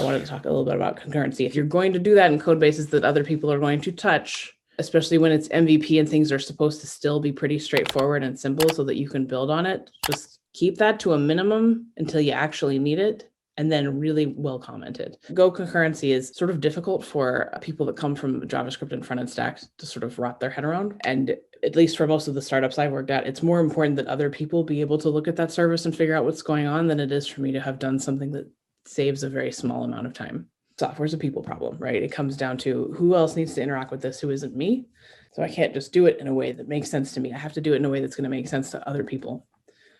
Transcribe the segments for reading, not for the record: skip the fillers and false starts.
I wanted to talk a little bit about concurrency. If you're going to do that in code bases that other people are going to touch, especially when it's MVP and things are supposed to still be pretty straightforward and simple so that you can build on it, just keep that to a minimum until you actually need it. And then really well commented. Go concurrency is sort of difficult for people that come from JavaScript and front-end stacks to sort of wrap their head around. And at least for most of the startups I've worked at, it's more important that other people be able to look at that service and figure out what's going on than it is for me to have done something that saves a very small amount of time. Software's a people problem, right? It comes down to who else needs to interact with this who isn't me. So I can't just do it in a way that makes sense to me. I have to do it in a way that's going to make sense to other people.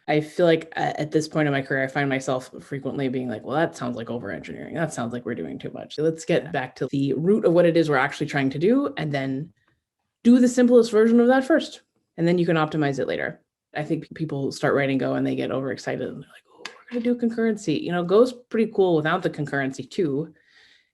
I feel like at this point in my career, I find myself frequently being like, well, that sounds like over-engineering. That sounds like we're doing too much. Let's get back to the root of what it is we're actually trying to do, and then do the simplest version of that first. And then you can optimize it later. I think people start writing Go and they get overexcited and they're like, oh, we're going to do concurrency. You know, Go's pretty cool without the concurrency too.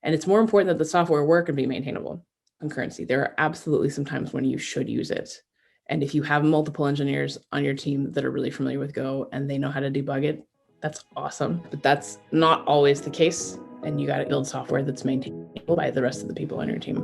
And it's more important that the software work and be maintainable. Concurrency, there are absolutely some times when you should use it. And if you have multiple engineers on your team that are really familiar with Go and they know how to debug it, that's awesome. But that's not always the case. And you got to build software that's maintainable by the rest of the people on your team.